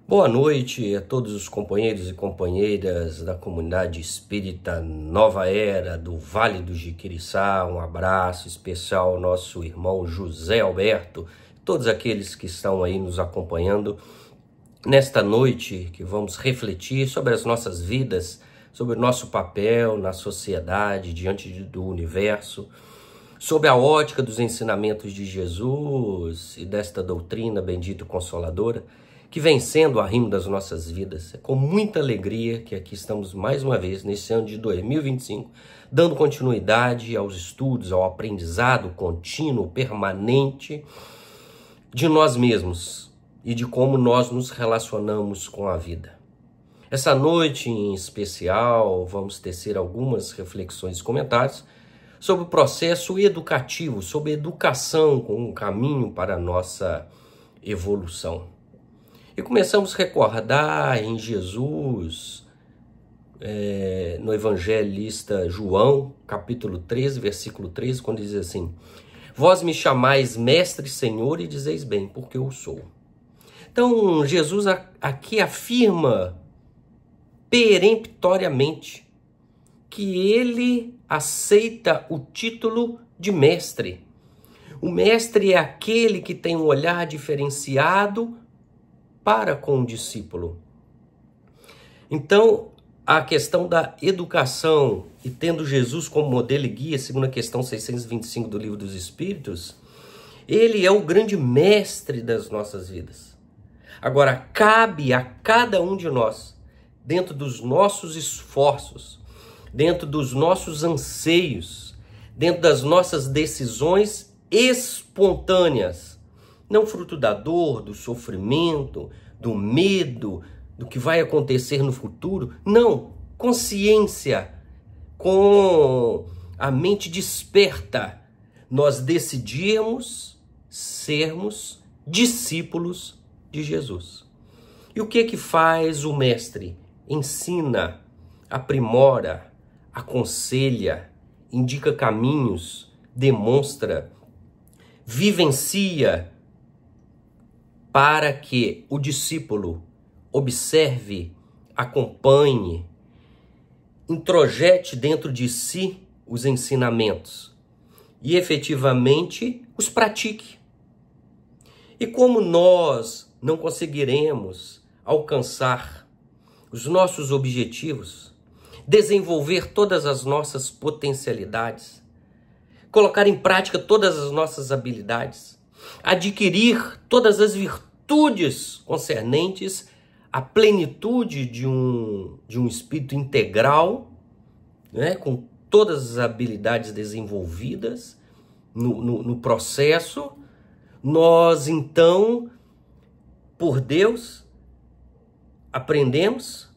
Boa noite a todos os companheiros e companheiras da comunidade espírita Nova Era do Vale do Jiquiriçá. Um abraço especial ao nosso irmão José Alberto, todos aqueles que estão aí nos acompanhando nesta noite, que vamos refletir sobre as nossas vidas, sobre o nosso papel na sociedade, diante do universo, sobre a ótica dos ensinamentos de Jesus e desta doutrina bendita e consoladora, que vem sendo o arrimo das nossas vidas. É com muita alegria que aqui estamos mais uma vez, nesse ano de 2025, dando continuidade aos estudos, ao aprendizado contínuo, permanente de nós mesmos e de como nós nos relacionamos com a vida. Essa noite em especial, vamos tecer algumas reflexões e comentários sobre o processo educativo, sobre educação como um caminho para a nossa evolução. E começamos a recordar em Jesus, no evangelista João, capítulo 13, versículo 13, quando diz assim: vós me chamais mestre, Senhor, e dizeis bem, porque eu sou. Então, Jesus aqui afirma peremptoriamente que ele aceita o título de mestre. O mestre é aquele que tem um olhar diferenciado para com o discípulo. Então, a questão da educação, e tendo Jesus como modelo e guia, segundo a questão 625 do Livro dos Espíritos, ele é o grande mestre das nossas vidas. Agora, cabe a cada um de nós, dentro dos nossos esforços, dentro dos nossos anseios, dentro das nossas decisões espontâneas, não fruto da dor, do sofrimento, do medo, do que vai acontecer no futuro. Não, consciência, com a mente desperta, nós decidimos sermos discípulos de Jesus. E o que faz o mestre? Ensina, aprimora, aconselha, indica caminhos, demonstra, vivencia, para que o discípulo observe, acompanhe, introjete dentro de si os ensinamentos e efetivamente os pratique. E como nós não conseguiremos alcançar os nossos objetivos, desenvolver todas as nossas potencialidades, colocar em prática todas as nossas habilidades, adquirir todas as virtudes concernentes à plenitude de um espírito integral, né, com todas as habilidades desenvolvidas no processo, nós então, por Deus, aprendemos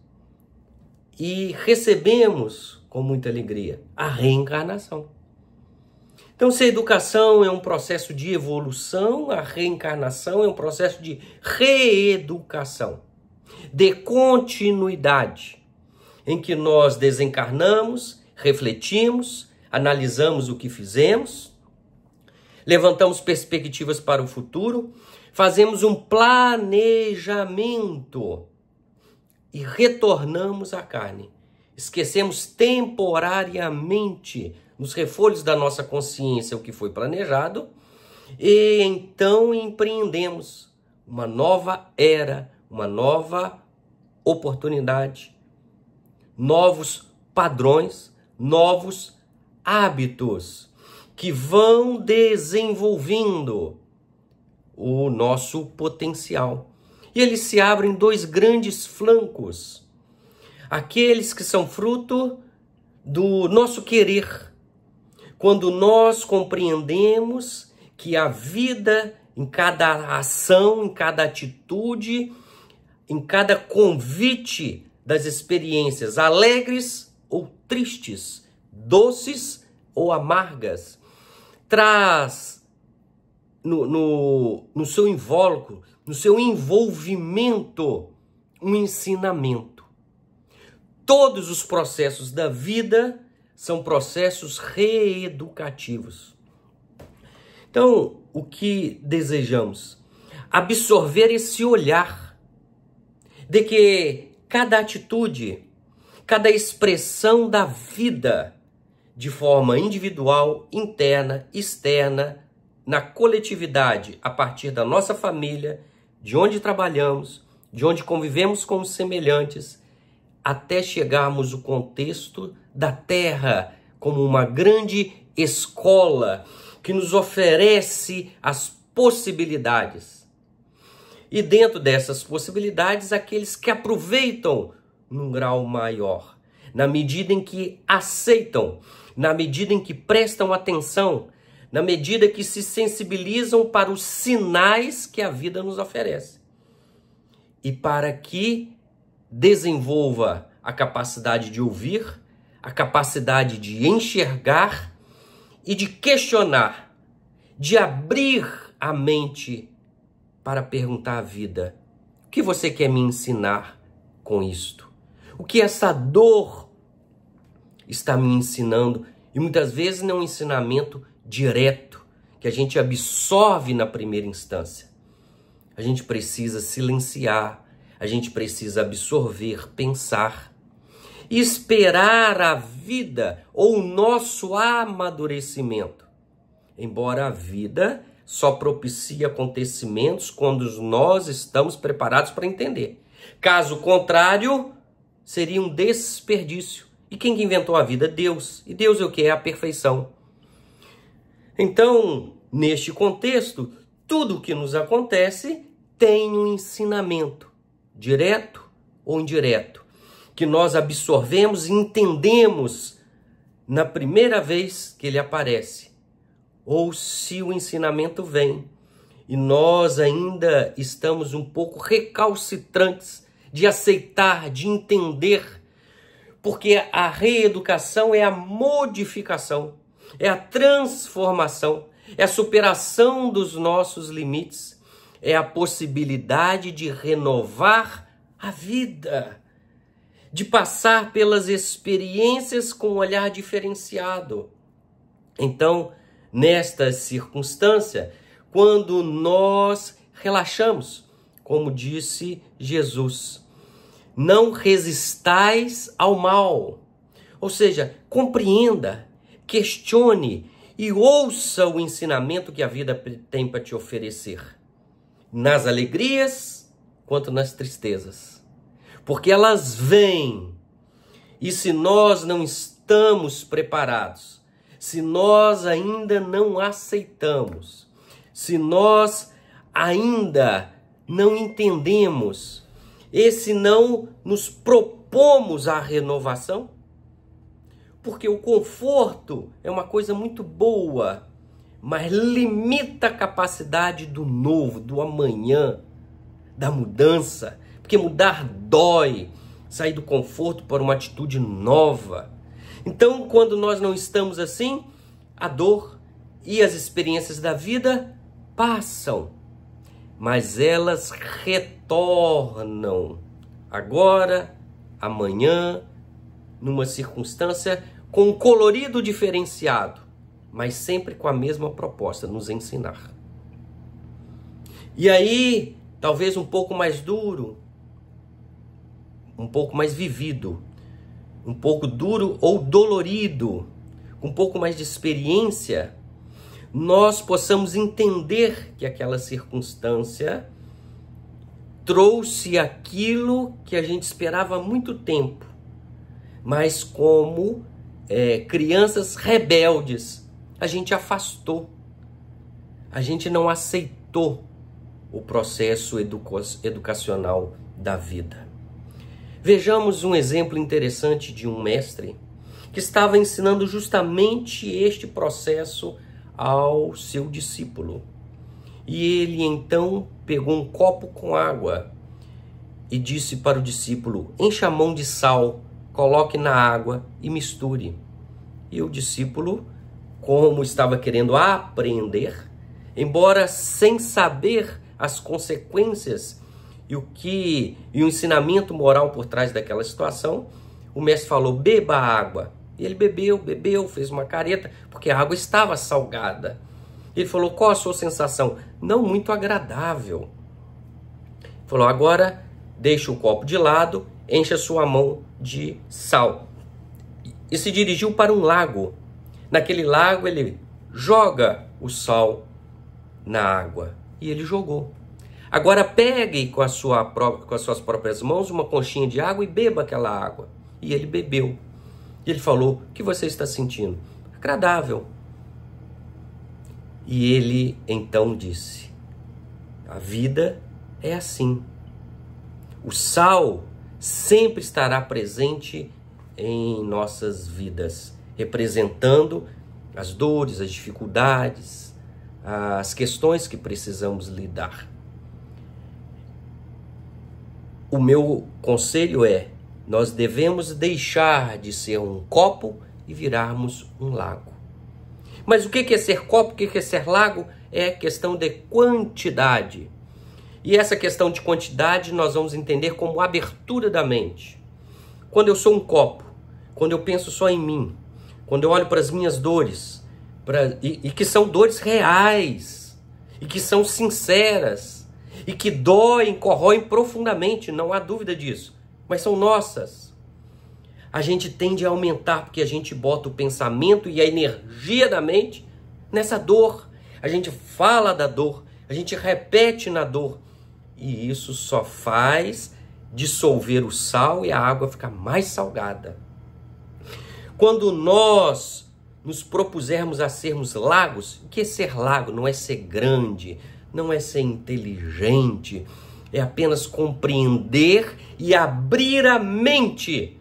e recebemos com muita alegria a reencarnação. Então, se a educação é um processo de evolução, a reencarnação é um processo de reeducação, de continuidade, em que nós desencarnamos, refletimos, analisamos o que fizemos, levantamos perspectivas para o futuro, fazemos um planejamento e retornamos à carne. Esquecemos temporariamente nos refolhos da nossa consciência o que foi planejado, e então empreendemos uma nova era, uma nova oportunidade, novos padrões, novos hábitos que vão desenvolvendo o nosso potencial. E eles se abrem dois grandes flancos: aqueles que são fruto do nosso querer, quando nós compreendemos que a vida, em cada ação, em cada atitude, em cada convite das experiências alegres ou tristes, doces ou amargas, traz no seu invólucro, no seu envolvimento, um ensinamento. Todos os processos da vida são processos reeducativos. Então, o que desejamos? Absorver esse olhar de que cada atitude, cada expressão da vida, de forma individual, interna, externa, na coletividade, a partir da nossa família, de onde trabalhamos, de onde convivemos com os semelhantes, até chegarmos ao contexto da Terra como uma grande escola que nos oferece as possibilidades. E dentro dessas possibilidades, aqueles que aproveitam num grau maior, na medida em que aceitam, na medida em que prestam atenção, na medida que se sensibilizam para os sinais que a vida nos oferece. E para que desenvolva a capacidade de ouvir, a capacidade de enxergar e de questionar, de abrir a mente para perguntar à vida: o que você quer me ensinar com isto? O que essa dor está me ensinando? E muitas vezes não é um ensinamento direto, que a gente absorve na primeira instância. A gente precisa silenciar, a gente precisa absorver, pensar e esperar a vida ou o nosso amadurecimento. Embora a vida só propicie acontecimentos quando nós estamos preparados para entender. Caso contrário, seria um desperdício. E quem que inventou a vida? Deus. E Deus é o que? É a perfeição. Então, neste contexto, tudo o que nos acontece tem um ensinamento, direto ou indireto, que nós absorvemos e entendemos na primeira vez que ele aparece. Ou se o ensinamento vem e nós ainda estamos um pouco recalcitrantes de aceitar, de entender, porque a reeducação é a modificação, é a transformação, é a superação dos nossos limites, é a possibilidade de renovar a vida, de passar pelas experiências com um olhar diferenciado. Então, nesta circunstância, quando nós relaxamos, como disse Jesus, não resistais ao mal. Ou seja, compreenda, questione e ouça o ensinamento que a vida tem para te oferecer, nas alegrias quanto nas tristezas. Porque elas vêm, e se nós não estamos preparados, se nós ainda não aceitamos, se nós ainda não entendemos, e se não nos propomos à renovação, porque o conforto é uma coisa muito boa, mas limita a capacidade do novo, do amanhã, da mudança, porque mudar dói, sair do conforto para uma atitude nova. Então, quando nós não estamos assim, a dor e as experiências da vida passam, mas elas retornam agora, amanhã, numa circunstância com um colorido diferenciado, mas sempre com a mesma proposta, nos ensinar. E aí, talvez um pouco mais duro, um pouco mais vivido, um pouco duro ou dolorido, com um pouco mais de experiência, nós possamos entender que aquela circunstância trouxe aquilo que a gente esperava há muito tempo, mas como crianças rebeldes, a gente afastou, a gente não aceitou o processo educacional da vida. Vejamos um exemplo interessante de um mestre que estava ensinando justamente este processo ao seu discípulo. E ele então pegou um copo com água e disse para o discípulo: encha a mão de sal, coloque na água e misture. E o discípulo, como estava querendo aprender, embora sem saber as consequências e o ensinamento moral por trás daquela situação, o mestre falou: beba a água. E ele bebeu, fez uma careta, porque a água estava salgada. Ele falou: qual a sua sensação? Não muito agradável. Falou: agora deixa o copo de lado, enche a sua mão de sal e se dirigiu para um lago. Naquele lago ele joga o sal na água e ele jogou. Agora pegue com as suas próprias mãos uma conchinha de água e beba aquela água. E ele bebeu. E ele falou: o que você está sentindo? Agradável. E ele então disse: a vida é assim. O sal sempre estará presente em nossas vidas, representando as dores, as dificuldades, as questões que precisamos lidar. O meu conselho é: nós devemos deixar de ser um copo e virarmos um lago. Mas o que é ser copo, o que é ser lago? É questão de quantidade. E essa questão de quantidade nós vamos entender como abertura da mente. Quando eu sou um copo, quando eu penso só em mim, quando eu olho para as minhas dores, e que são dores reais, e que são sinceras, e que doem, corroem profundamente, não há dúvida disso, mas são nossas. A gente tende a aumentar porque a gente bota o pensamento e a energia da mente nessa dor. A gente fala da dor, a gente repete na dor. E isso só faz dissolver o sal e a água ficar mais salgada. Quando nós nos propusermos a sermos lagos, o que é ser lago? Não é ser grande, não é ser inteligente, é apenas compreender e abrir a mente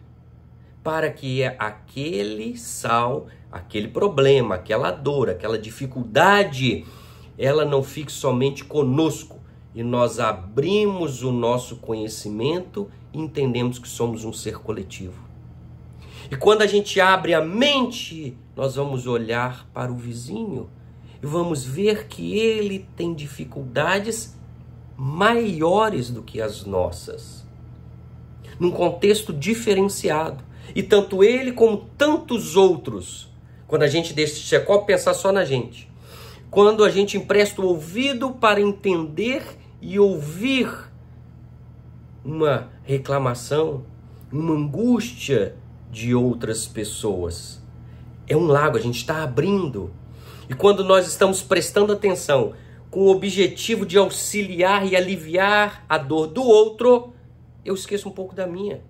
para que aquele sal, aquele problema, aquela dor, aquela dificuldade, ela não fique somente conosco. E nós abrimos o nosso conhecimento e entendemos que somos um ser coletivo. E quando a gente abre a mente, nós vamos olhar para o vizinho e vamos ver que ele tem dificuldades maiores do que as nossas, num contexto diferenciado. E tanto ele como tantos outros, quando a gente deixa de ser copo, pensar só na gente, quando a gente empresta o ouvido para entender e ouvir uma reclamação, uma angústia de outras pessoas, é um lago, a gente está abrindo. E quando nós estamos prestando atenção com o objetivo de auxiliar e aliviar a dor do outro, eu esqueço um pouco da minha.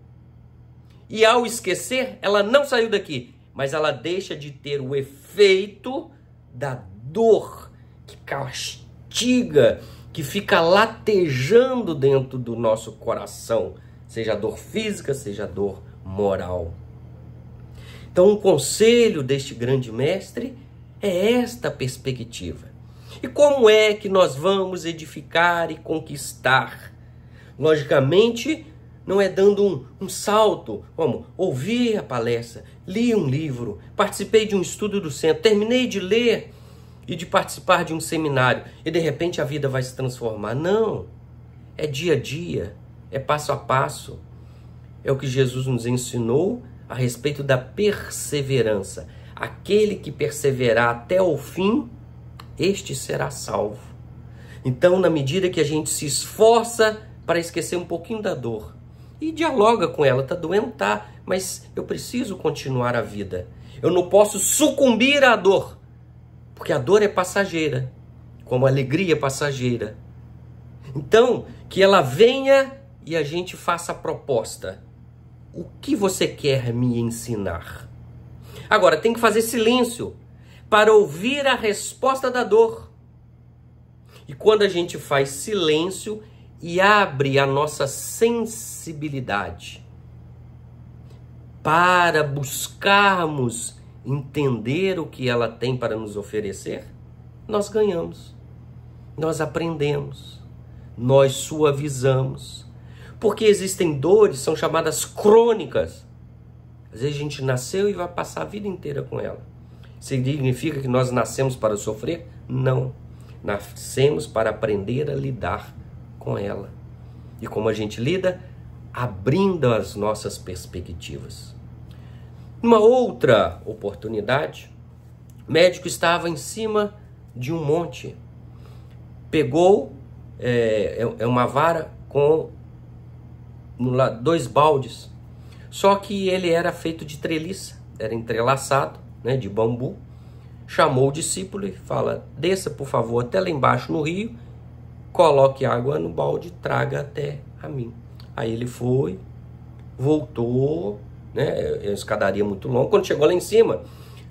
E ao esquecer, ela não saiu daqui, mas ela deixa de ter o efeito da dor que castiga, que fica latejando dentro do nosso coração, seja a dor física, seja a dor moral. Então, um conselho deste grande mestre é esta perspectiva. E como é que nós vamos edificar e conquistar? Logicamente, não é dando um salto, como ouvi a palestra, li um livro, participei de um estudo do centro, terminei de ler e de participar de um seminário e de repente a vida vai se transformar. Não, é dia a dia, é passo a passo. É o que Jesus nos ensinou a respeito da perseverança. Aquele que perseverar até o fim, este será salvo. Então, na medida que a gente se esforça para esquecer um pouquinho da dor e dialoga com ela, tá doendo, tá, mas eu preciso continuar a vida. Eu não posso sucumbir à dor, porque a dor é passageira, como a alegria é passageira. Então, que ela venha e a gente faça a proposta. O que você quer me ensinar? Agora, tem que fazer silêncio para ouvir a resposta da dor. E quando a gente faz silêncio e abre a nossa sensibilidade para buscarmos entender o que ela tem para nos oferecer, nós ganhamos, nós aprendemos, nós suavizamos. Porque existem dores, são chamadas crônicas. Às vezes a gente nasceu e vai passar a vida inteira com ela. Significa que nós nascemos para sofrer? Não. Nascemos para aprender a lidar com ela. E como a gente lida? Abrindo as nossas perspectivas. Numa outra oportunidade, o médico estava em cima de um monte. Pegou uma vara com dois baldes, só que ele era feito de treliça, era entrelaçado, né, de bambu. Chamou o discípulo e fala: desça por favor até lá embaixo no rio, coloque água no balde, traga até a mim. Aí ele foi, voltou, né, uma escadaria muito longa. Quando chegou lá em cima,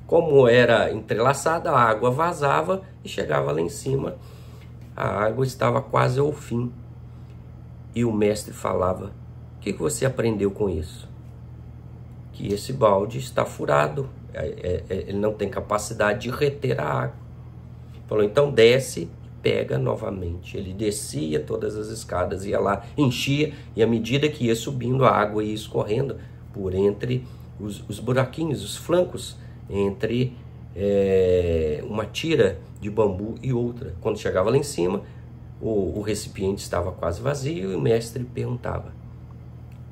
como era entrelaçada, a água vazava e chegava lá em cima, a água estava quase ao fim. E o mestre falava: o que você aprendeu com isso? Que esse balde está furado, ele não tem capacidade de reter a água. Falou: então desce e pega novamente. Ele descia todas as escadas, ia lá, enchia, e à medida que ia subindo, a água ia escorrendo por entre os buraquinhos, os flancos, entre uma tira de bambu e outra. Quando chegava lá em cima, o recipiente estava quase vazio e o mestre perguntava: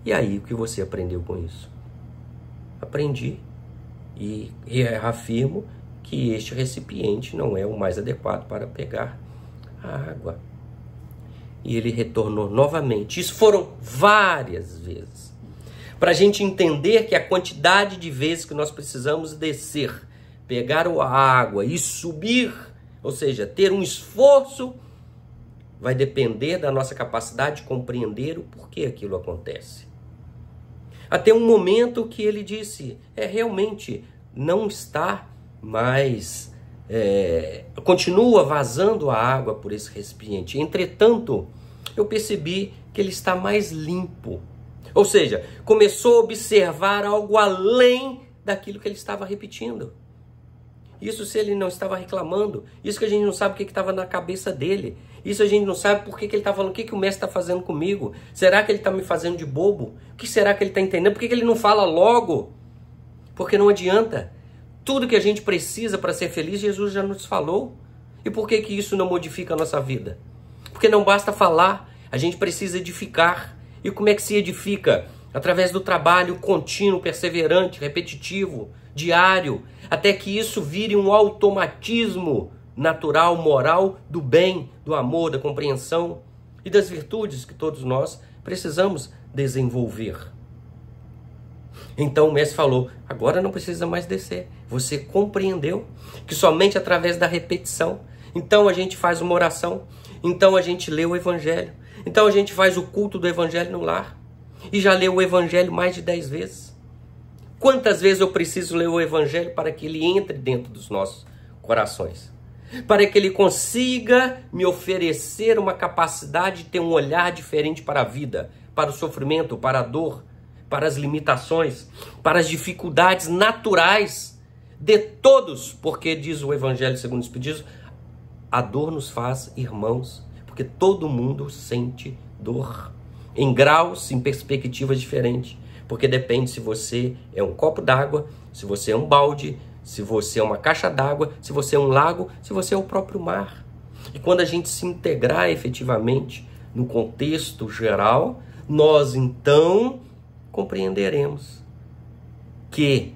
e aí, o que você aprendeu com isso? Aprendi e reafirmo que este recipiente não é o mais adequado para pegar a água. E ele retornou novamente. Isso foram várias vezes, para a gente entender que a quantidade de vezes que nós precisamos descer, pegar a água e subir, ou seja, ter um esforço, vai depender da nossa capacidade de compreender o porquê aquilo acontece. Até um momento que ele disse: realmente não está mais, continua vazando a água por esse recipiente. Entretanto, eu percebi que ele está mais limpo. Ou seja, começou a observar algo além daquilo que ele estava repetindo. Isso se ele não estava reclamando. Isso que a gente não sabe o que estava na cabeça dele. Isso a gente não sabe por que ele está falando. O que o mestre está fazendo comigo? Será que ele está me fazendo de bobo? O que será que ele está entendendo? Por que ele não fala logo? Porque não adianta. Tudo que a gente precisa para ser feliz, Jesus já nos falou. E por que isso não modifica a nossa vida? Porque não basta falar. A gente precisa edificar. E como é que se edifica? Através do trabalho contínuo, perseverante, repetitivo, diário, até que isso vire um automatismo natural, moral, do bem, do amor, da compreensão e das virtudes que todos nós precisamos desenvolver. Então o mestre falou: agora não precisa mais descer. Você compreendeu que somente através da repetição. Então a gente faz uma oração, então a gente lê o evangelho, então a gente faz o culto do evangelho no lar. E já leu o evangelho mais de 10 vezes. Quantas vezes eu preciso ler o evangelho para que ele entre dentro dos nossos corações? Para que ele consiga me oferecer uma capacidade de ter um olhar diferente para a vida, para o sofrimento, para a dor, para as limitações, para as dificuldades naturais de todos. Porque diz o evangelho segundo o Espiritismo, a dor nos faz irmãos, porque todo mundo sente dor. Em graus, em perspectivas diferentes. Porque depende se você é um copo d'água, se você é um balde, se você é uma caixa d'água, se você é um lago, se você é o próprio mar. E quando a gente se integrar efetivamente no contexto geral, nós então compreenderemos que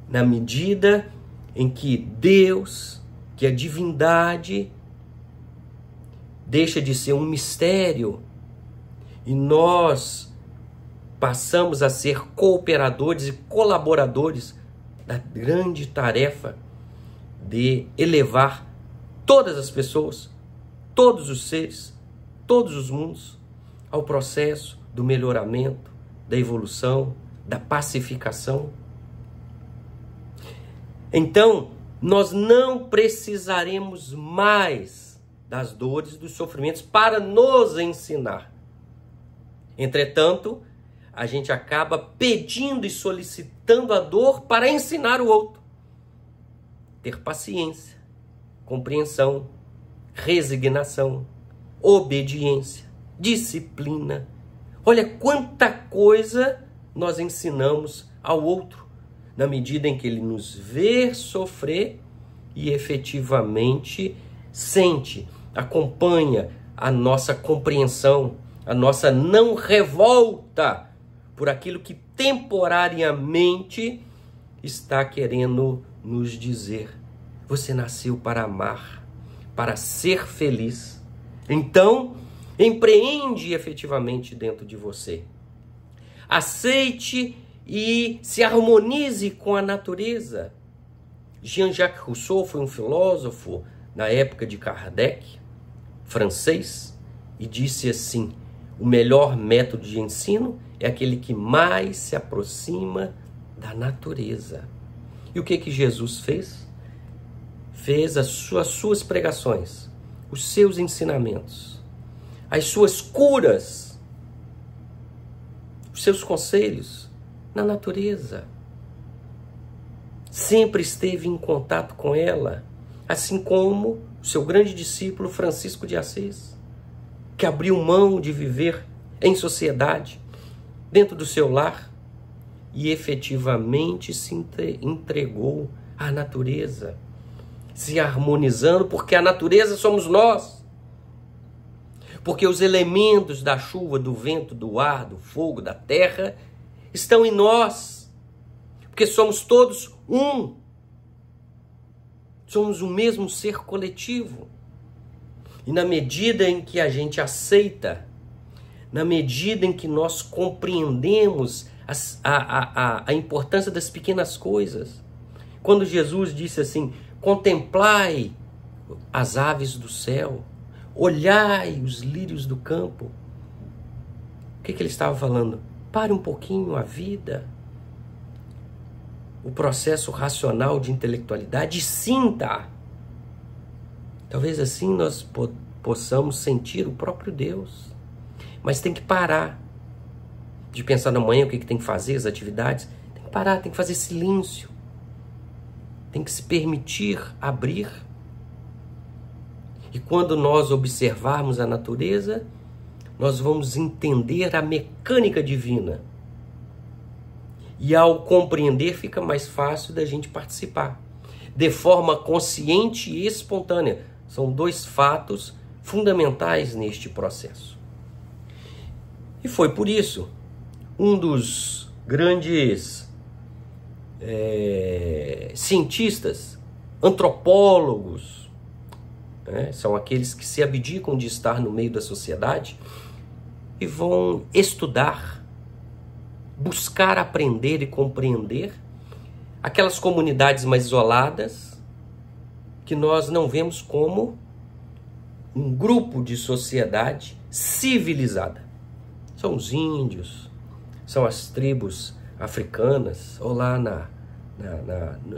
na medida em que Deus, que a divindade deixa de ser um mistério, e nós passamos a ser cooperadores e colaboradores da grande tarefa de elevar todas as pessoas, todos os seres, todos os mundos, ao processo do melhoramento, da evolução, da pacificação. Então, nós não precisaremos mais das dores, dos sofrimentos para nos ensinar. Entretanto, a gente acaba pedindo e solicitando a dor para ensinar o outro. Ter paciência, compreensão, resignação, obediência, disciplina. Olha quanta coisa nós ensinamos ao outro, na medida em que ele nos vê sofrer e efetivamente sente, acompanha a nossa compreensão, a nossa não revolta por aquilo que temporariamente está querendo nos dizer. Você nasceu para amar, para ser feliz. Então, empreende efetivamente dentro de você. aceite e se harmonize com a natureza. Jean-Jacques Rousseau foi um filósofo na época de Kardec, francês, e disse assim: o melhor método de ensino é aquele que mais se aproxima da natureza. E o que Jesus fez? Fez as suas pregações, os seus ensinamentos, as suas curas, os seus conselhos na natureza. Sempre esteve em contato com ela, assim como o seu grande discípulo Francisco de Assis, que abriu mão de viver em sociedade, dentro do seu lar, e efetivamente se entregou à natureza, se harmonizando, porque a natureza somos nós. Porque os elementos da chuva, do vento, do ar, do fogo, da terra, estão em nós. Porque somos todos um. Somos o mesmo ser coletivo. E na medida em que a gente aceita, na medida em que nós compreendemos a importância das pequenas coisas. Quando Jesus disse assim: contemplai as aves do céu, olhai os lírios do campo. O que ele estava falando? Pare um pouquinho a vida, o processo racional de intelectualidade, e sinta. Talvez assim nós possamos sentir o próprio Deus. Mas tem que parar de pensar na manhã o que tem que fazer, as atividades. Tem que parar, tem que fazer silêncio. Tem que se permitir abrir. E quando nós observarmos a natureza, nós vamos entender a mecânica divina. E ao compreender, fica mais fácil da gente participar. De forma consciente e espontânea. São dois fatos fundamentais neste processo. E foi por isso, um dos grandes cientistas, antropólogos, são aqueles que se abdicam de estar no meio da sociedade e vão estudar, buscar aprender e compreender aquelas comunidades mais isoladas que nós não vemos como um grupo de sociedade civilizada. São os índios, são as tribos africanas, ou lá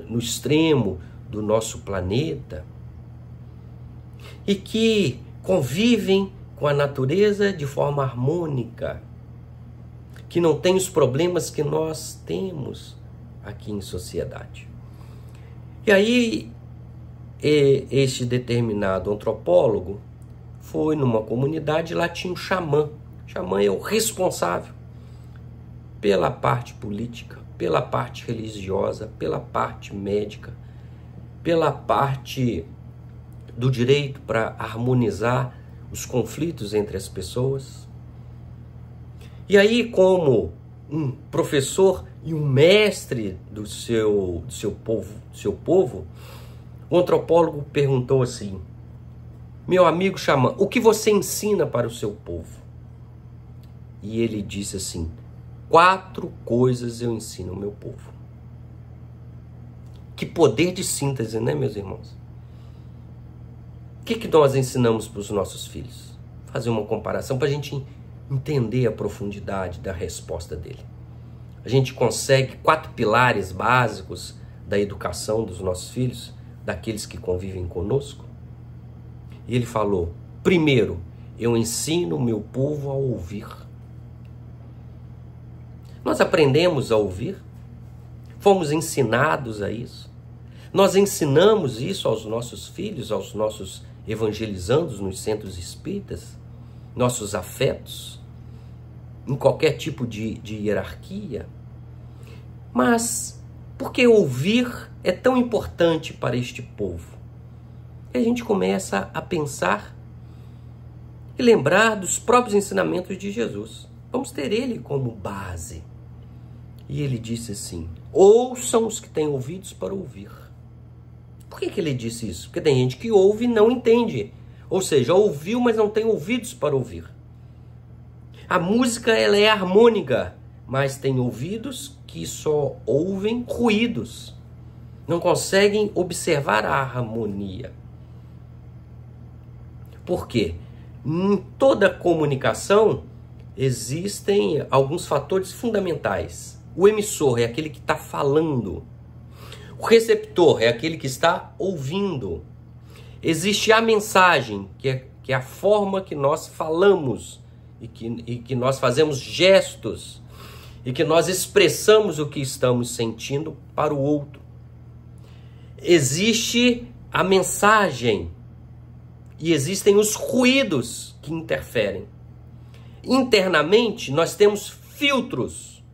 no extremo do nosso planeta, e que convivem com a natureza de forma harmônica, que não tem os problemas que nós temos aqui em sociedade. E aí, este determinado antropólogo foi numa comunidade, lá tinha um xamã. O xamã é o responsável pela parte política, pela parte religiosa, pela parte médica, pela parte do direito para harmonizar os conflitos entre as pessoas. E aí, como um professor e um mestre do seu povo, o antropólogo perguntou assim: meu amigo xamã, o que você ensina para o seu povo? E ele disse assim: 4 coisas eu ensino ao meu povo. Que poder de síntese, né, meus irmãos? O que nós ensinamos para os nossos filhos? Fazer uma comparação para a gente entender a profundidade da resposta dele. A gente consegue 4 pilares básicos da educação dos nossos filhos, daqueles que convivem conosco. E ele falou: primeiro, eu ensino o meu povo a ouvir. Nós aprendemos a ouvir, fomos ensinados a isso. Nós ensinamos isso aos nossos filhos, aos nossos evangelizandos nos centros espíritas, nossos afetos, em qualquer tipo de hierarquia. Mas por que ouvir é tão importante para este povo? E a gente começa a pensar e lembrar dos próprios ensinamentos de Jesus. Vamos ter ele como base. E ele disse assim: ouçam os que têm ouvidos para ouvir. Por que ele disse isso? Porque tem gente que ouve e não entende. Ou seja, ouviu, mas não tem ouvidos para ouvir. A música, ela é harmônica, mas tem ouvidos que só ouvem ruídos, não conseguem observar a harmonia. Por quê? Em toda comunicação existem alguns fatores fundamentais. O emissor é aquele que está falando. O receptor é aquele que está ouvindo. Existe a mensagem, que é a forma que nós falamos e que nós fazemos gestos e que nós expressamos o que estamos sentindo para o outro. Existe a mensagem e existem os ruídos que interferem. Internamente, nós temos filtros,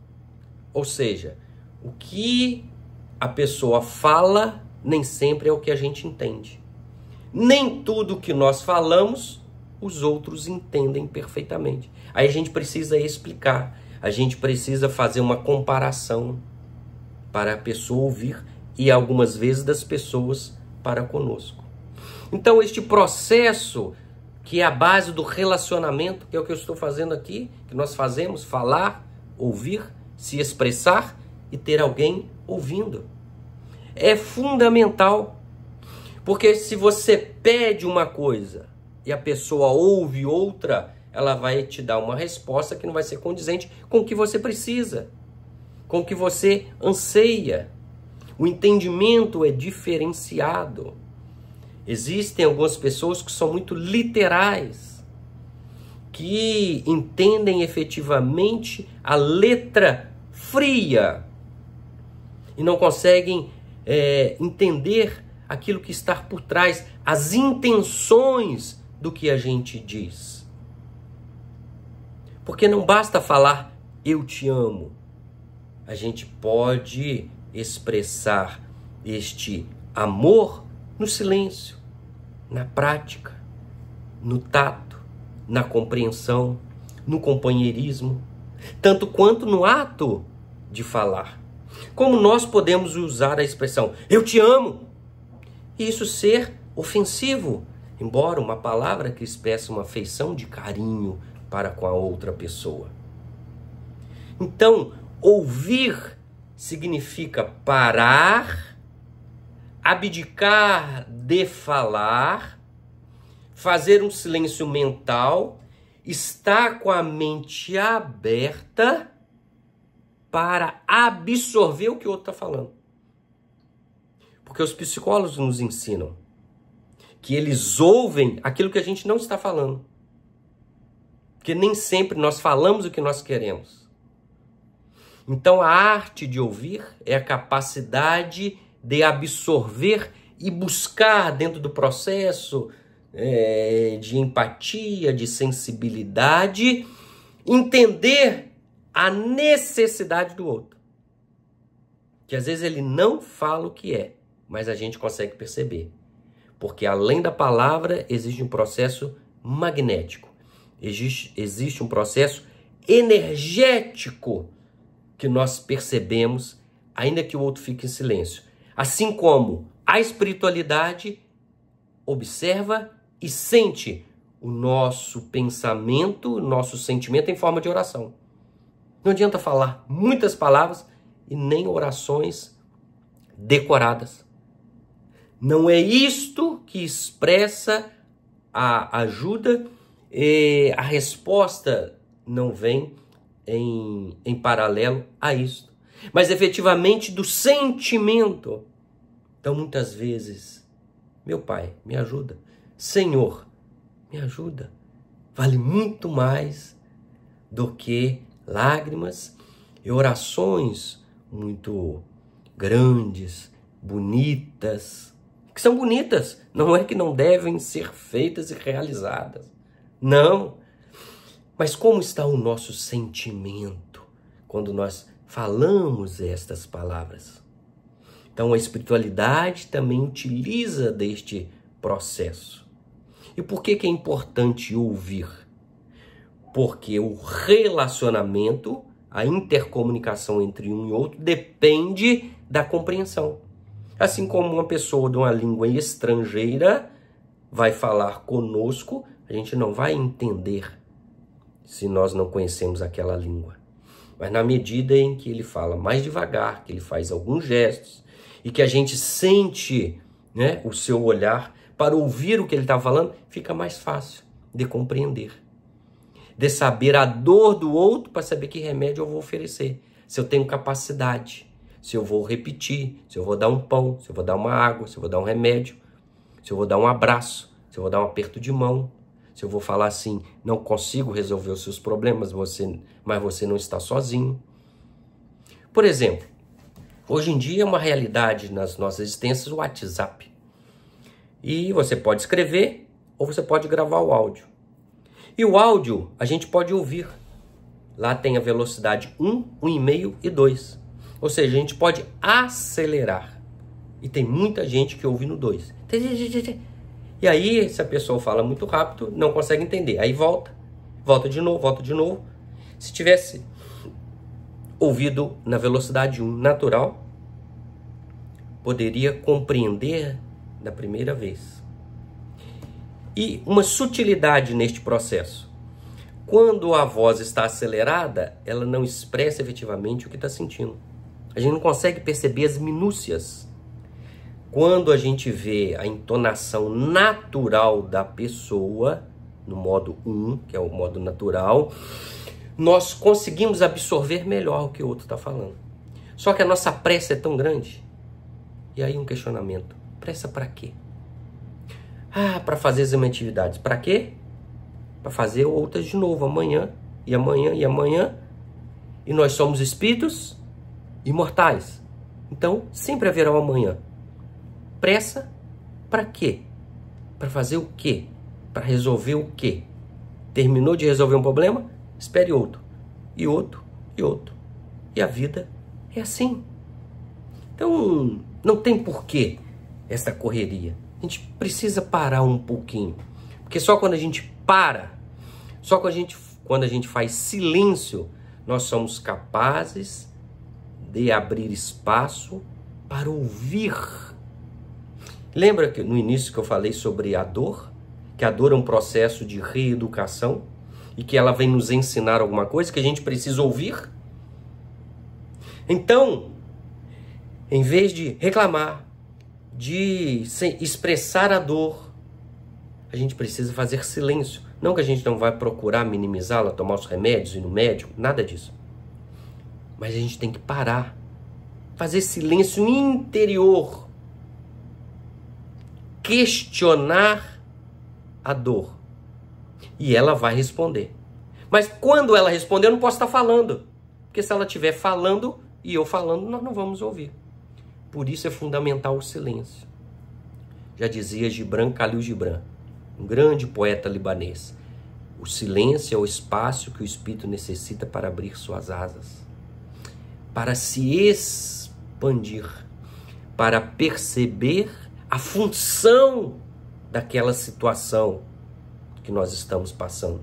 ou seja, o que a pessoa fala nem sempre é o que a gente entende. Nem tudo que nós falamos, os outros entendem perfeitamente. Aí a gente precisa explicar, a gente precisa fazer uma comparação para a pessoa ouvir e algumas vezes das pessoas para conosco. Então este processo que é a base do relacionamento, que é o que eu estou fazendo aqui, que nós fazemos, falar, ouvir, se expressar e ter alguém ouvindo. É fundamental, porque se você pede uma coisa e a pessoa ouve outra, ela vai te dar uma resposta que não vai ser condizente com o que você precisa, com o que você anseia. O entendimento é diferenciado. Existem algumas pessoas que são muito literais, que entendem efetivamente a letra fria e não conseguem entender aquilo que está por trás, as intenções do que a gente diz. Porque não basta falar eu te amo. A gente pode expressar este amor no silêncio, na prática, no tato, na compreensão, no companheirismo, tanto quanto no ato de falar. Como nós podemos usar a expressão eu te amo e isso ser ofensivo, embora uma palavra que expressa uma afeição de carinho para com a outra pessoa. Então, ouvir significa parar, abdicar de falar, fazer um silêncio mental, estar com a mente aberta para absorver o que o outro está falando. Porque os psicólogos nos ensinam que eles ouvem aquilo que a gente não está falando. Porque nem sempre nós falamos o que nós queremos. Então a arte de ouvir é a capacidade de absorver e buscar dentro do processo de empatia, de sensibilidade, entender a necessidade do outro. Que às vezes ele não fala o que é, mas a gente consegue perceber. Porque além da palavra, existe um processo magnético. Existe um processo energético que nós percebemos, ainda que o outro fique em silêncio. Assim como a espiritualidade observa e sente o nosso pensamento, o nosso sentimento em forma de oração. Não adianta falar muitas palavras e nem orações decoradas. Não é isto que expressa a ajuda e a resposta não vem em paralelo a isto. Mas efetivamente do sentimento. Então muitas vezes, meu Pai, me ajuda. Senhor, me ajuda. Vale muito mais do que lágrimas e orações muito grandes, bonitas, que são bonitas, não é que não devem ser feitas e realizadas. Não. Mas como está o nosso sentimento quando nós falamos estas palavras? Então a espiritualidade também utiliza deste processo. E por que é importante ouvir? Porque o relacionamento, a intercomunicação entre um e outro, depende da compreensão. Assim como uma pessoa de uma língua estrangeira vai falar conosco, a gente não vai entender se nós não conhecemos aquela língua. Mas na medida em que ele fala mais devagar, que ele faz alguns gestos e que a gente sente, né, o seu olhar para ouvir o que ele está falando, fica mais fácil de compreender, de saber a dor do outro para saber que remédio eu vou oferecer, se eu tenho capacidade, se eu vou repetir, se eu vou dar um pão, se eu vou dar uma água, se eu vou dar um remédio, se eu vou dar um abraço, se eu vou dar um aperto de mão, se eu vou falar assim, não consigo resolver os seus problemas, mas você não está sozinho. Por exemplo, hoje em dia é uma realidade nas nossas existências o WhatsApp. E você pode escrever ou você pode gravar o áudio. E o áudio a gente pode ouvir. Lá tem a velocidade 1, 1,5 e 2. Ou seja, a gente pode acelerar. E tem muita gente que ouve no 2. E aí, se a pessoa fala muito rápido, não consegue entender. Aí volta de novo, volta de novo. Se tivesse ouvido na velocidade 1 natural, poderia compreender da primeira vez. E uma sutilidade neste processo. Quando a voz está acelerada, ela não expressa efetivamente o que está sentindo. A gente não consegue perceber as minúcias. Quando a gente vê a entonação natural da pessoa, no modo 1, que é o modo natural, nós conseguimos absorver melhor o que o outro está falando. Só que a nossa pressa é tão grande. E aí um questionamento. Pressa para quê? Para fazer as minhas atividades. Para quê? Para fazer outras de novo, amanhã, e amanhã, e amanhã. E nós somos espíritos imortais. Então, sempre haverá um amanhã. Pressa para quê? Para fazer o quê? Para resolver o quê? Terminou de resolver um problema? Espere outro. E outro, e outro. E a vida é assim. Então, não tem porquê essa correria. A gente precisa parar um pouquinho. Porque só quando a gente para, só quando a gente faz silêncio, nós somos capazes de abrir espaço para ouvir. Lembra que no início que eu falei sobre a dor? Que a dor é um processo de reeducação e que ela vem nos ensinar alguma coisa que a gente precisa ouvir? Então, em vez de reclamar, de expressar a dor, a gente precisa fazer silêncio. Não que a gente não vai procurar minimizá-la, tomar os remédios, ir no médico, nada disso. Mas a gente tem que parar, fazer silêncio interior, questionar a dor. E ela vai responder. Mas quando ela responder, eu não posso estar falando. Porque se ela estiver falando e eu falando, nós não vamos ouvir. Por isso é fundamental o silêncio. Já dizia Gibran Khalil Gibran, um grande poeta libanês. O silêncio é o espaço que o espírito necessita para abrir suas asas, para se expandir, para perceber a função daquela situação que nós estamos passando.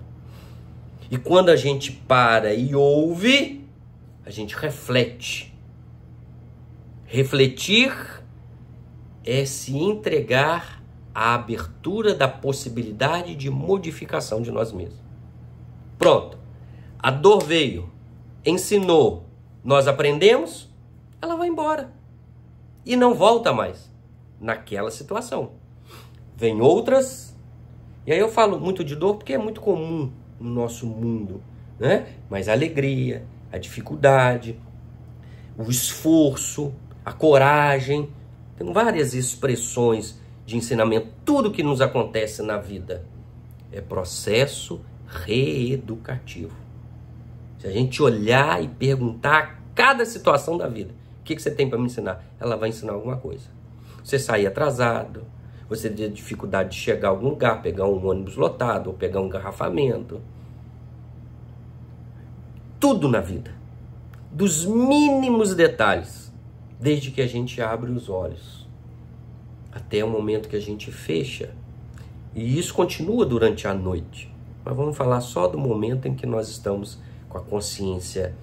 E quando a gente para e ouve, a gente reflete. Refletir é se entregar à abertura da possibilidade de modificação de nós mesmos. Pronto. A dor veio, ensinou, nós aprendemos, ela vai embora. E não volta mais naquela situação. Vem outras, e aí eu falo muito de dor porque é muito comum no nosso mundo, né? Mas a alegria, a dificuldade, o esforço, a coragem, tem várias expressões de ensinamento. Tudo que nos acontece na vida é processo reeducativo. Se a gente olhar e perguntar a cada situação da vida, o que você tem para me ensinar? Ela vai ensinar alguma coisa. Você sair atrasado, você ter dificuldade de chegar a algum lugar, pegar um ônibus lotado, ou pegar um engarrafamento. Tudo na vida, dos mínimos detalhes, desde que a gente abre os olhos, até o momento que a gente fecha. E isso continua durante a noite. Mas vamos falar só do momento em que nós estamos com a consciência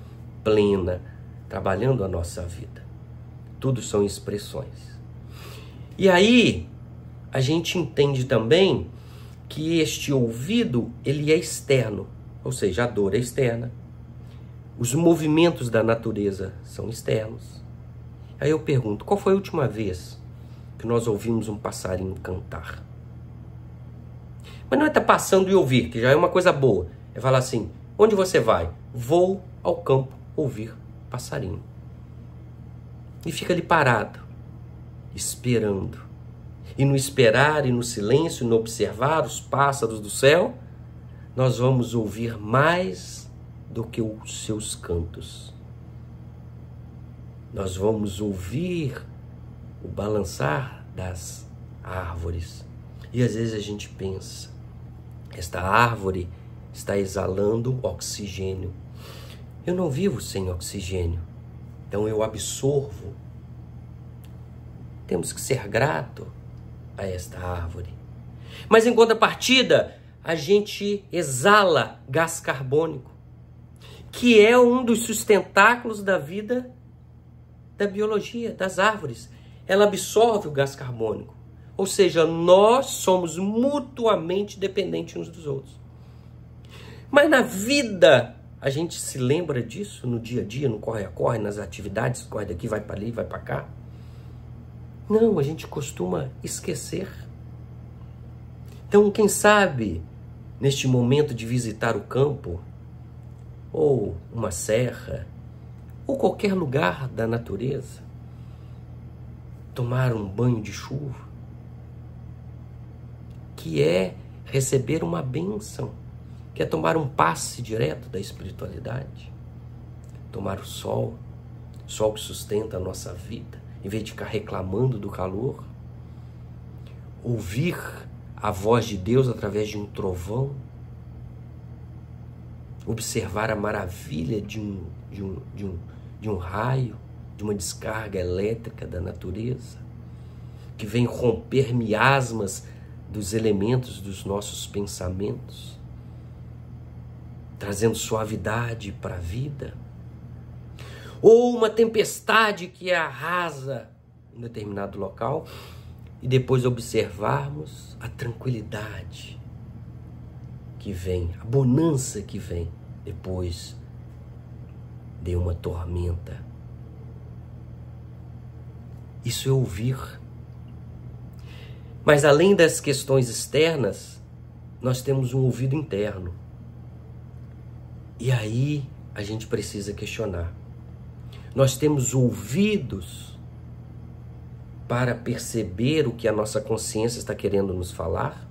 plena, trabalhando a nossa vida. Tudo são expressões. E aí, a gente entende também que este ouvido, ele é externo. Ou seja, a dor é externa. Os movimentos da natureza são externos. Aí eu pergunto, qual foi a última vez que nós ouvimos um passarinho cantar? Mas não é estar passando e ouvir, que já é uma coisa boa. É falar assim, onde você vai? Vou ao campo ouvir passarinho. E fica ali parado, esperando. E no esperar, e no silêncio, e no observar os pássaros do céu, nós vamos ouvir mais do que os seus cantos. Nós vamos ouvir o balançar das árvores. E às vezes a gente pensa, esta árvore está exalando oxigênio. Eu não vivo sem oxigênio, então eu absorvo. Temos que ser grato a esta árvore. Mas em contrapartida, a gente exala gás carbônico, que é um dos sustentáculos da vida da biologia, das árvores. Ela absorve o gás carbônico. Ou seja, nós somos mutuamente dependentes uns dos outros. Mas na vida, a gente se lembra disso no dia a dia, no corre-corre, nas atividades, corre daqui, vai para ali, vai para cá. Não, a gente costuma esquecer. Então, quem sabe, neste momento de visitar o campo, ou uma serra, ou qualquer lugar da natureza, tomar um banho de chuva, que é receber uma bênção, que é tomar um passe direto da espiritualidade, tomar o sol que sustenta a nossa vida, em vez de ficar reclamando do calor, ouvir a voz de Deus através de um trovão, observar a maravilha de um raio, de uma descarga elétrica da natureza, que vem romper miasmas dos elementos dos nossos pensamentos, trazendo suavidade para a vida. Ou uma tempestade que arrasa um determinado local e depois observarmos a tranquilidade que vem, a bonança que vem depois de uma tormenta. Isso é ouvir. Mas além das questões externas, nós temos um ouvido interno. E aí a gente precisa questionar. Nós temos ouvidos para perceber o que a nossa consciência está querendo nos falar?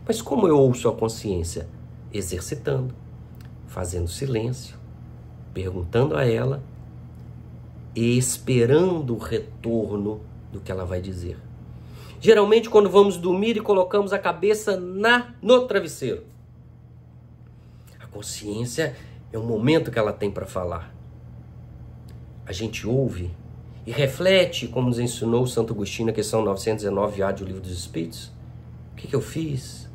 Mas como eu ouço a consciência? Exercitando, fazendo silêncio, perguntando a ela e esperando o retorno do que ela vai dizer. Geralmente quando vamos dormir e colocamos a cabeça no travesseiro, a consciência é o momento que ela tem para falar. A gente ouve e reflete, como nos ensinou Santo Agostinho na questão 919A do Livro dos Espíritos. O que eu fiz?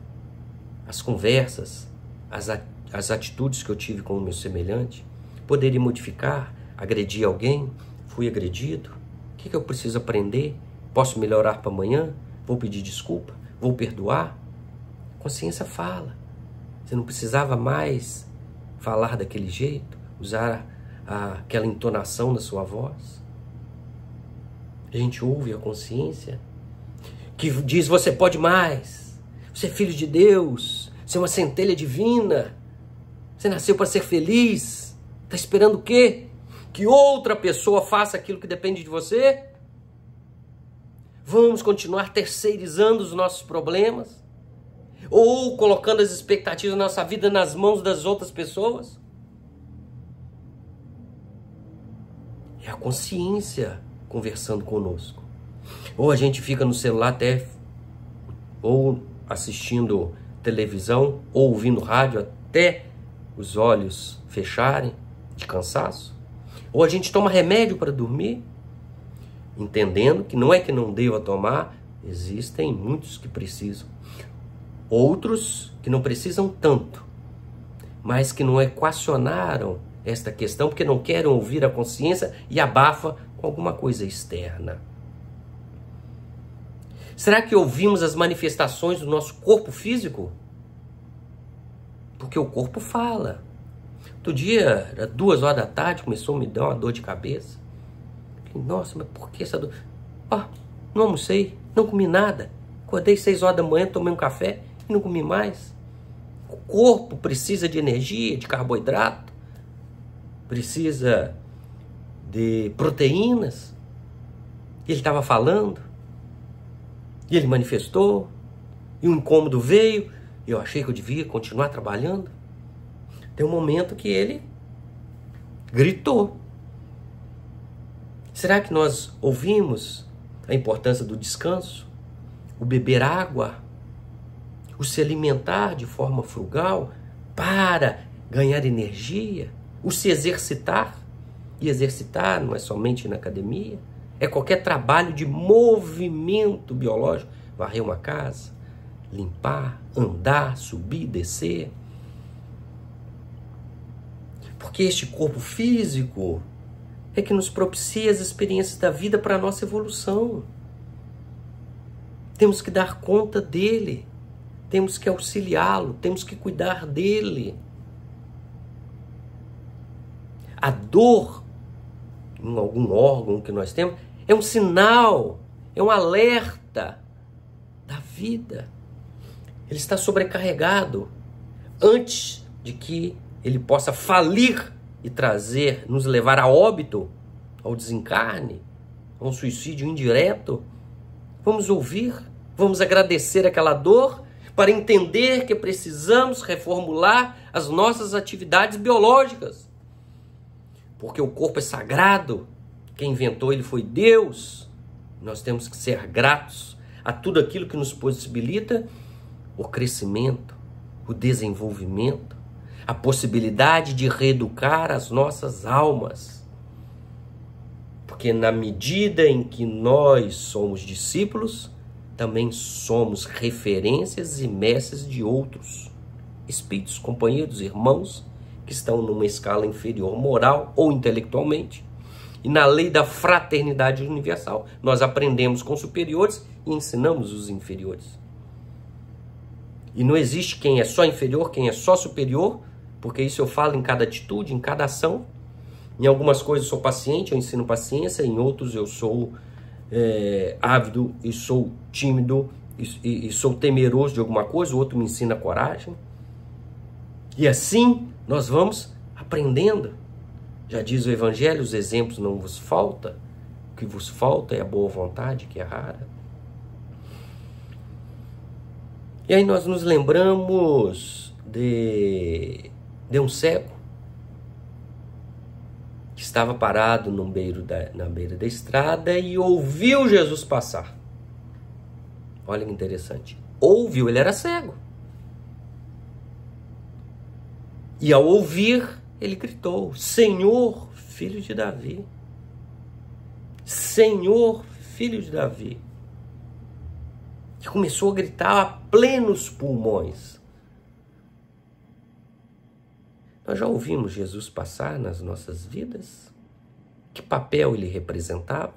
As conversas, as atitudes que eu tive com o meu semelhante, poderia modificar, agredir alguém, fui agredido, o que eu preciso aprender? Posso melhorar para amanhã? Vou pedir desculpa? Vou perdoar? A consciência fala. Você não precisava mais falar daquele jeito, usar aquela entonação na sua voz. A gente ouve a consciência que diz, você pode mais, você é filho de Deus, você é uma centelha divina, você nasceu para ser feliz, está esperando o quê? Que outra pessoa faça aquilo que depende de você? Vamos continuar terceirizando os nossos problemas? Ou colocando as expectativas da nossa vida nas mãos das outras pessoas? É a consciência conversando conosco. Ou a gente fica no celular ou assistindo televisão, ou ouvindo rádio até os olhos fecharem de cansaço. Ou a gente toma remédio para dormir, entendendo que não é que não deva tomar, existem muitos que precisam. Outros que não precisam tanto, mas que não equacionaram esta questão porque não querem ouvir a consciência e abafa com alguma coisa externa. Será que ouvimos as manifestações do nosso corpo físico? Porque o corpo fala. Outro dia, era 2 horas da tarde, começou a me dar uma dor de cabeça. Falei, nossa, mas por que essa dor? Não almocei, não comi nada. Acordei 6 horas da manhã, tomei um café e não comi mais. O corpo precisa de energia, de carboidrato, precisa de proteínas. E ele estava falando, e ele manifestou, e um incômodo veio, e eu achei que eu devia continuar trabalhando. Tem um momento que ele gritou. Será que nós ouvimos a importância do descanso, o beber água, o se alimentar de forma frugal para ganhar energia, o se exercitar? E exercitar não é somente na academia, é qualquer trabalho de movimento biológico, varrer uma casa, limpar, andar, subir, descer. Porque este corpo físico é que nos propicia as experiências da vida para a nossa evolução. Temos que dar conta dele, temos que auxiliá-lo, temos que cuidar dele. A dor em algum órgão que nós temos é um sinal, é um alerta da vida. Ele está sobrecarregado antes de que ele possa falir e nos levar a óbito, ao desencarne, a um suicídio indireto. Vamos ouvir, vamos agradecer aquela dor para entender que precisamos reformular as nossas atividades biológicas. Porque o corpo é sagrado, quem inventou ele foi Deus. Nós temos que ser gratos a tudo aquilo que nos possibilita o crescimento, o desenvolvimento, a possibilidade de reeducar as nossas almas. Porque na medida em que nós somos discípulos, também somos referências e mestres de outros espíritos, companheiros, irmãos, que estão numa escala inferior moral ou intelectualmente. E na lei da fraternidade universal, nós aprendemos com os superiores e ensinamos os inferiores. E não existe quem é só inferior, quem é só superior, porque isso eu falo em cada atitude, em cada ação. Em algumas coisas eu sou paciente, eu ensino paciência, em outros eu sou ávido e sou tímido e sou temeroso de alguma coisa, o outro me ensina coragem. E assim nós vamos aprendendo. Já diz o Evangelho, os exemplos não vos falta, o que vos falta é a boa vontade, que é rara. E aí nós nos lembramos de um cego que estava parado na beira da estrada e ouviu Jesus passar. Olha que interessante. Ouviu, ele era cego. E ao ouvir, ele gritou: Senhor, filho de Davi. Senhor, filho de Davi. E começou a gritar a plenos pulmões. Nós já ouvimos Jesus passar nas nossas vidas? Que papel ele representava?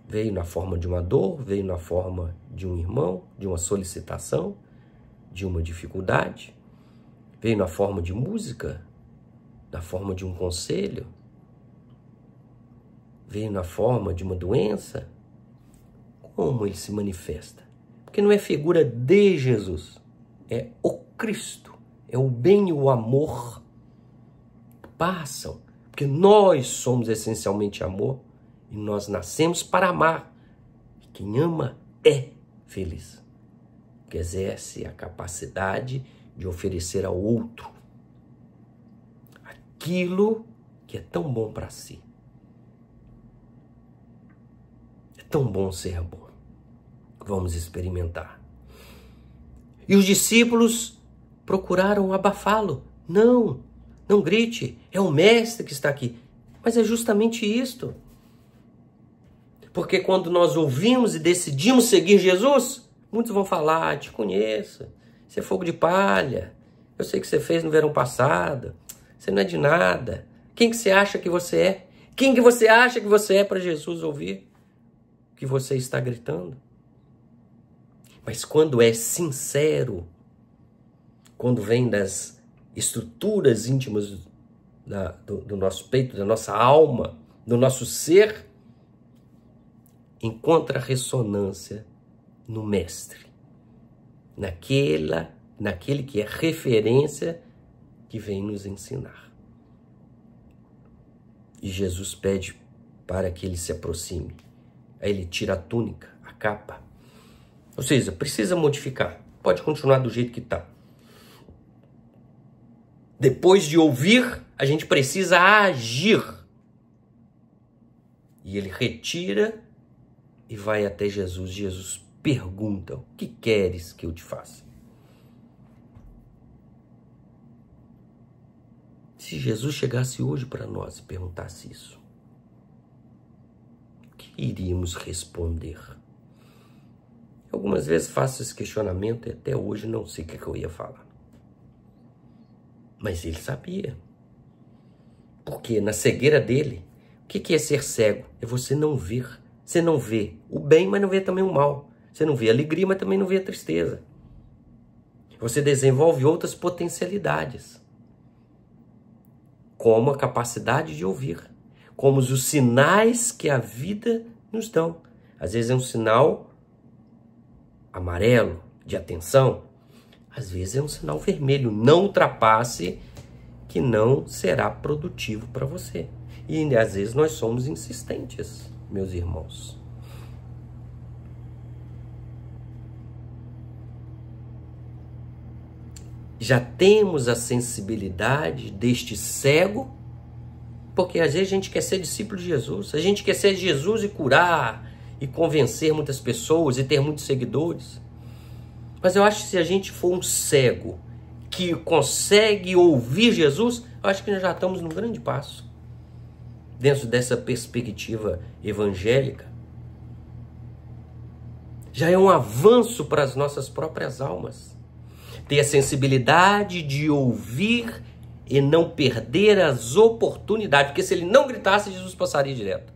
Veio na forma de uma dor, veio na forma de um irmão, de uma solicitação, de uma dificuldade. Veio na forma de música, na forma de um conselho. Veio na forma de uma doença. Como ele se manifesta? Porque não é figura de Jesus, é o Cristo. É o bem e o amor que passam, porque nós somos essencialmente amor e nós nascemos para amar. E quem ama é feliz, que exerce a capacidade de oferecer ao outro aquilo que é tão bom para si. É tão bom ser bom. Vamos experimentar. E os discípulos procuraram abafá-lo. Não, não grite, é o mestre que está aqui. Mas é justamente isto. Porque quando nós ouvimos e decidimos seguir Jesus, muitos vão falar: te conheço, você é fogo de palha, eu sei o que você fez no verão passado, você não é de nada. Quem que você acha que você é? Quem que você acha que você é para Jesus ouvir o que você está gritando? Mas quando é sincero, quando vem das estruturas íntimas do nosso peito, da nossa alma, do nosso ser, encontra ressonância no Mestre, naquele que é referência, que vem nos ensinar. E Jesus pede para que ele se aproxime. Aí ele tira a túnica, a capa. Ou seja, precisa modificar. Pode continuar do jeito que está. Depois de ouvir, a gente precisa agir. E ele retira e vai até Jesus. Jesus pergunta: o que queres que eu te faça? Se Jesus chegasse hoje para nós e perguntasse isso, o que iríamos responder? Algumas vezes faço esse questionamento e até hoje não sei o que eu ia falar. Mas ele sabia. Porque na cegueira dele, o que é ser cego? É você não ver. Você não vê o bem, mas não vê também o mal. Você não vê a alegria, mas também não vê a tristeza. Você desenvolve outras potencialidades, como a capacidade de ouvir, como os sinais que a vida nos dão. Às vezes é um sinal amarelo de atenção, às vezes é um sinal vermelho. Não ultrapasse, que não será produtivo para você. E às vezes nós somos insistentes, meus irmãos. Já temos a sensibilidade deste cego, porque às vezes a gente quer ser discípulo de Jesus, a gente quer ser Jesus e curar e convencer muitas pessoas e ter muitos seguidores. Mas eu acho que se a gente for um cego que consegue ouvir Jesus, eu acho que nós já estamos num grande passo dentro dessa perspectiva evangélica. Já é um avanço para as nossas próprias almas. Ter a sensibilidade de ouvir e não perder as oportunidades. Porque se ele não gritasse, Jesus passaria direto.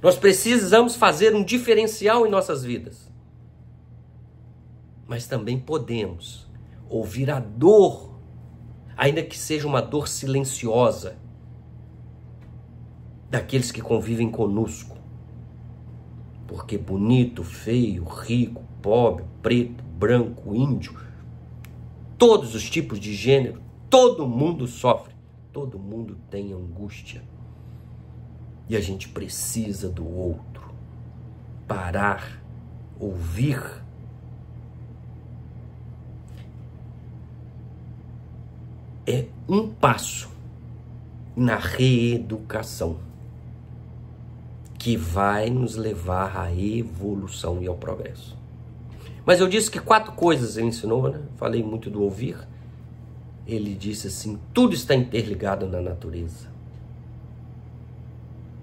Nós precisamos fazer um diferencial em nossas vidas. Mas também podemos ouvir a dor, ainda que seja uma dor silenciosa, daqueles que convivem conosco. Porque bonito, feio, rico, pobre, preto, branco, índio, todos os tipos de gênero, todo mundo sofre, todo mundo tem angústia. E a gente precisa do outro. Parar, ouvir. É um passo na reeducação que vai nos levar à evolução e ao progresso. Mas eu disse que 4 coisas ele ensinou, né? Falei muito do ouvir. Ele disse assim: tudo está interligado na natureza.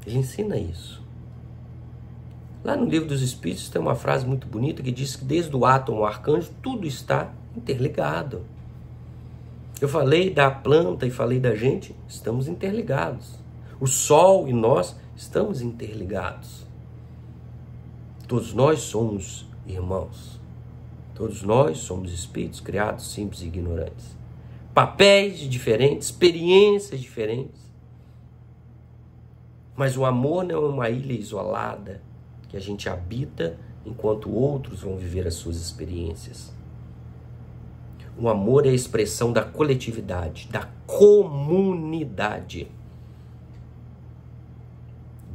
Ele ensina isso. Lá no Livro dos Espíritos tem uma frase muito bonita que diz que desde o átomo ao arcanjo, tudo está interligado. Eu falei da planta e falei da gente, estamos interligados. O sol e nós estamos interligados. Todos nós somos irmãos. Todos nós somos espíritos criados simples e ignorantes. Papéis diferentes, experiências diferentes. Mas o amor não é uma ilha isolada que a gente habita enquanto outros vão viver as suas experiências. O amor é a expressão da coletividade, da comunidade,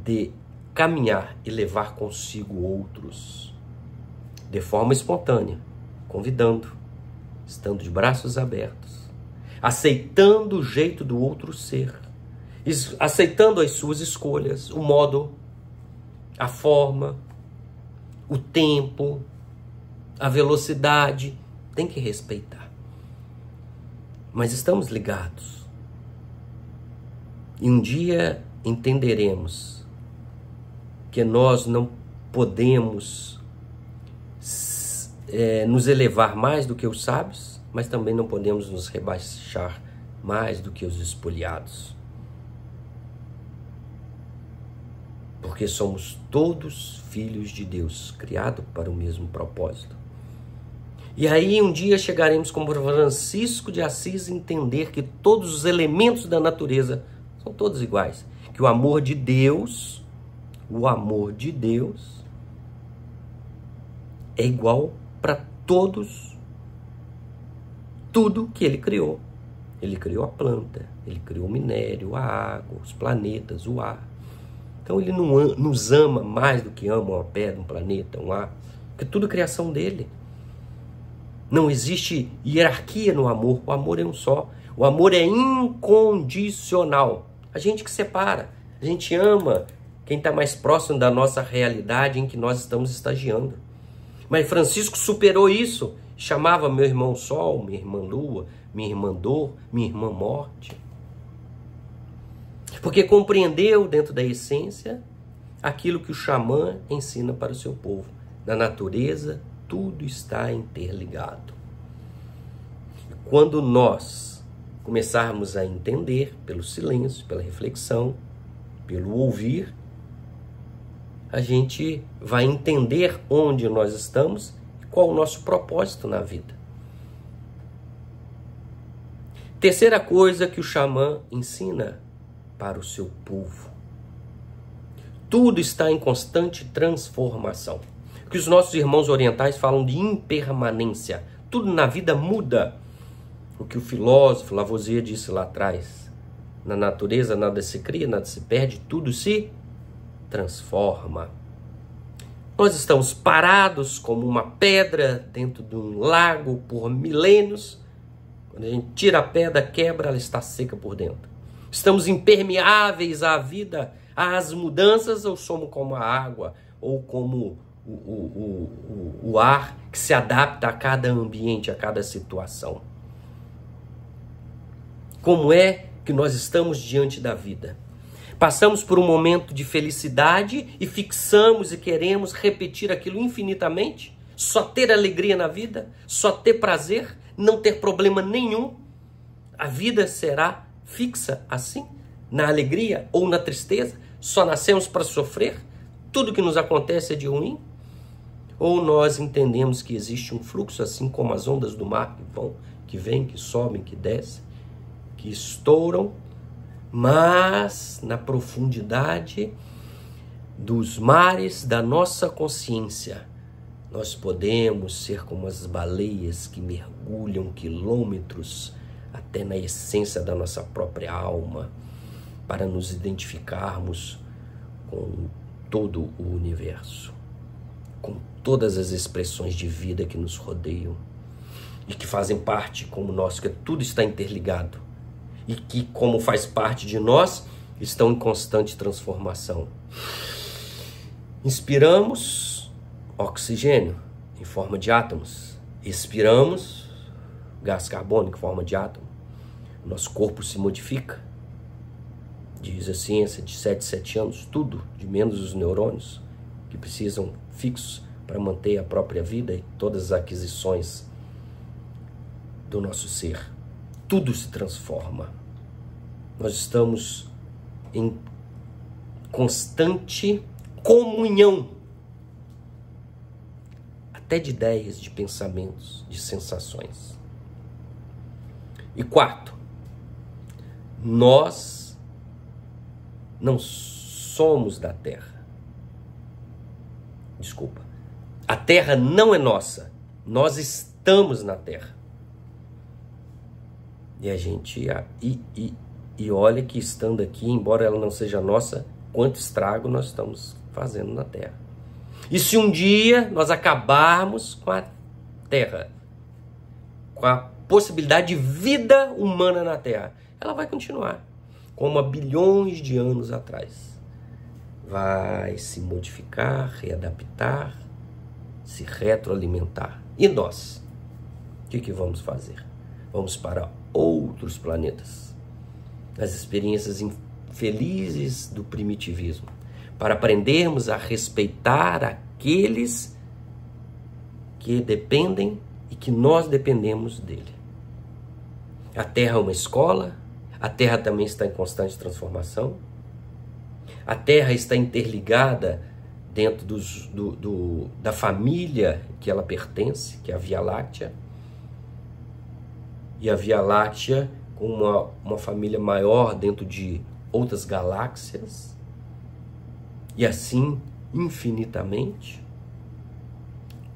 de caminhar e levar consigo outros de forma espontânea, convidando, estando de braços abertos, aceitando o jeito do outro ser, aceitando as suas escolhas, o modo, a forma, o tempo, a velocidade, tem que respeitar. Mas estamos ligados. E um dia entenderemos que nós não podemos nos elevar mais do que os sábios, mas também não podemos nos rebaixar mais do que os espoliados. Porque somos todos filhos de Deus, criados para o mesmo propósito. E aí um dia chegaremos como Francisco de Assis a entender que todos os elementos da natureza são todos iguais. Que o amor de Deus é igual para todos, tudo que ele criou. Ele criou a planta, ele criou o minério, a água, os planetas, o ar. Então ele não nos ama mais do que ama uma pedra, um planeta, um ar, porque tudo é criação dele. Não existe hierarquia no amor, o amor é um só. O amor é incondicional. A gente que separa, a gente ama quem está mais próximo da nossa realidade em que nós estamos estagiando. Mas Francisco superou isso, chamava meu irmão Sol, minha irmã Lua, minha irmã Dor, minha irmã Morte. Porque compreendeu dentro da essência aquilo que o xamã ensina para o seu povo. Na natureza, tudo está interligado. E quando nós começarmos a entender pelo silêncio, pela reflexão, pelo ouvir, a gente vai entender onde nós estamos e qual o nosso propósito na vida. Terceira coisa que o xamã ensina para o seu povo. Tudo está em constante transformação. Que os nossos irmãos orientais falam de impermanência. Tudo na vida muda. O que o filósofo Lavoisier disse lá atrás. Na natureza nada se cria, nada se perde, tudo se transforma. Nós estamos parados como uma pedra dentro de um lago por milênios. Quando a gente tira a pedra, quebra, ela está seca por dentro. Estamos impermeáveis à vida, às mudanças, ou somos como a água, ou como o ar que se adapta a cada ambiente, a cada situação. Como é que nós estamos diante da vida? Passamos por um momento de felicidade e fixamos e queremos repetir aquilo infinitamente? Só ter alegria na vida? Só ter prazer? Não ter problema nenhum? A vida será fixa assim? Na alegria ou na tristeza? Só nascemos para sofrer? Tudo que nos acontece é de ruim? Ou nós entendemos que existe um fluxo, assim como as ondas do mar que vão, que vêm, que sobem, que descem, que estouram, mas na profundidade dos mares da nossa consciência, nós podemos ser como as baleias que mergulham quilômetros até na essência da nossa própria alma, para nos identificarmos com todo o universo, com todas as expressões de vida que nos rodeiam e que fazem parte como nós, que tudo está interligado e que, como faz parte de nós, estão em constante transformação. Inspiramos oxigênio em forma de átomos, expiramos gás carbônico em forma de átomo. Nosso corpo se modifica. Diz a ciência, de 7 em 7 anos, tudo, de menos os neurônios, que precisam fixos para manter a própria vida e todas as aquisições do nosso ser. Tudo se transforma. Nós estamos em constante comunhão, até de ideias, de pensamentos, de sensações. E quarto, nós não somos da Terra. Desculpa. A Terra não é nossa. Nós estamos na Terra. E a gente... E olha que estando aqui, embora ela não seja nossa, quanto estrago nós estamos fazendo na Terra. E se um dia nós acabarmos com a Terra, com a possibilidade de vida humana na Terra, ela vai continuar como há bilhões de anos atrás. Vai se modificar, readaptar, se retroalimentar. E nós? O que vamos fazer? Vamos para outros planetas. As experiências infelizes do primitivismo, para aprendermos a respeitar aqueles que dependem e que nós dependemos dele. A Terra é uma escola, a Terra também está em constante transformação, a Terra está interligada dentro da família que ela pertence, que é a Via Láctea, e a Via Láctea com uma família maior dentro de outras galáxias, e assim infinitamente,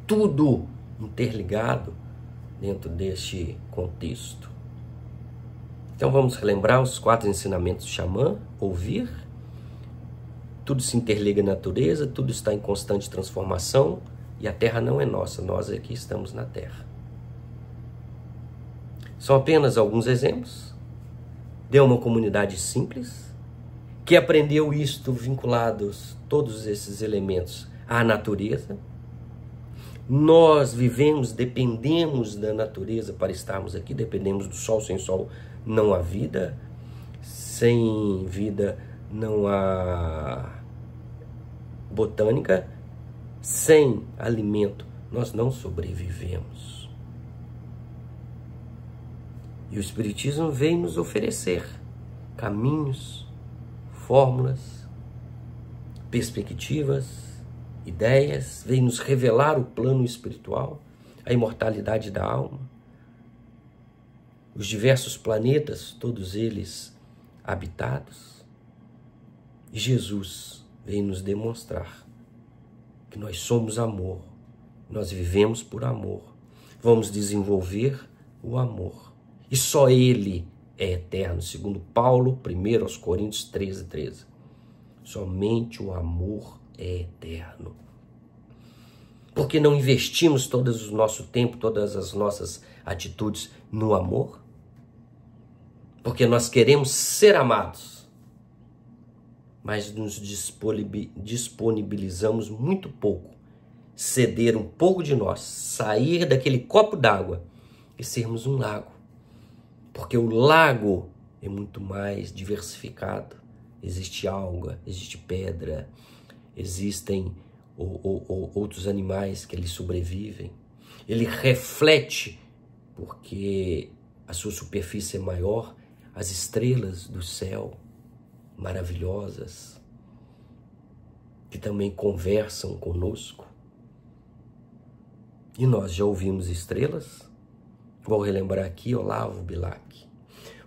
tudo interligado dentro deste contexto. Então vamos relembrar os 4 ensinamentos do xamã: ouvir, tudo se interliga na natureza, tudo está em constante transformação, e a Terra não é nossa, nós aqui estamos na Terra. São apenas alguns exemplos de uma comunidade simples que aprendeu isto vinculados, todos esses elementos, à natureza. Nós vivemos, dependemos da natureza para estarmos aqui, dependemos do sol. Sem sol não há vida, sem vida não há botânica, sem alimento nós não sobrevivemos. E o Espiritismo vem nos oferecer caminhos, fórmulas, perspectivas, ideias, vem nos revelar o plano espiritual, a imortalidade da alma, os diversos planetas, todos eles habitados. E Jesus vem nos demonstrar que nós somos amor, nós vivemos por amor, vamos desenvolver o amor. E só Ele é eterno, segundo Paulo, 1 aos Coríntios 13:13. Somente o amor é eterno. Porque não investimos todo o nosso tempo, todas as nossas atitudes no amor? Porque nós queremos ser amados, mas nos disponibilizamos muito pouco, ceder um pouco de nós, sair daquele copo d'água e sermos um lago. Porque o lago é muito mais diversificado. Existe alga, existe pedra, existem outros animais que ali sobrevivem. Ele reflete, porque a sua superfície é maior, as estrelas do céu maravilhosas, que também conversam conosco. E nós já ouvimos estrelas? Vou relembrar aqui Olavo Bilac.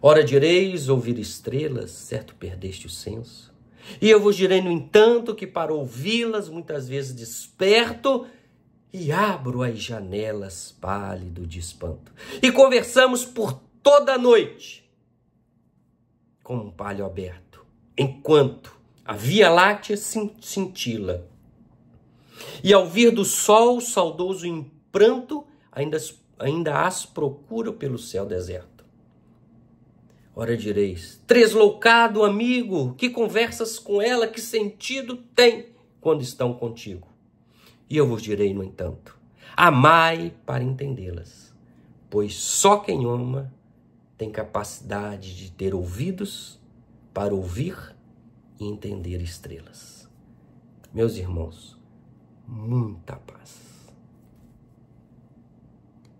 Ora direis ouvir estrelas, certo perdeste o senso. E eu vos direi, no entanto, que para ouvi-las muitas vezes desperto e abro as janelas pálido de espanto. E conversamos por toda a noite, como um palho aberto, enquanto a Via Láctea cintila. E ao vir do sol, saudoso em pranto, ainda as procuro pelo céu deserto. Ora direis, tresloucado amigo, que conversas com ela, que sentido tem quando estão contigo? E eu vos direi, no entanto, amai para entendê-las, pois só quem ama tem capacidade de ter ouvidos para ouvir e entender estrelas. Meus irmãos, muita paz.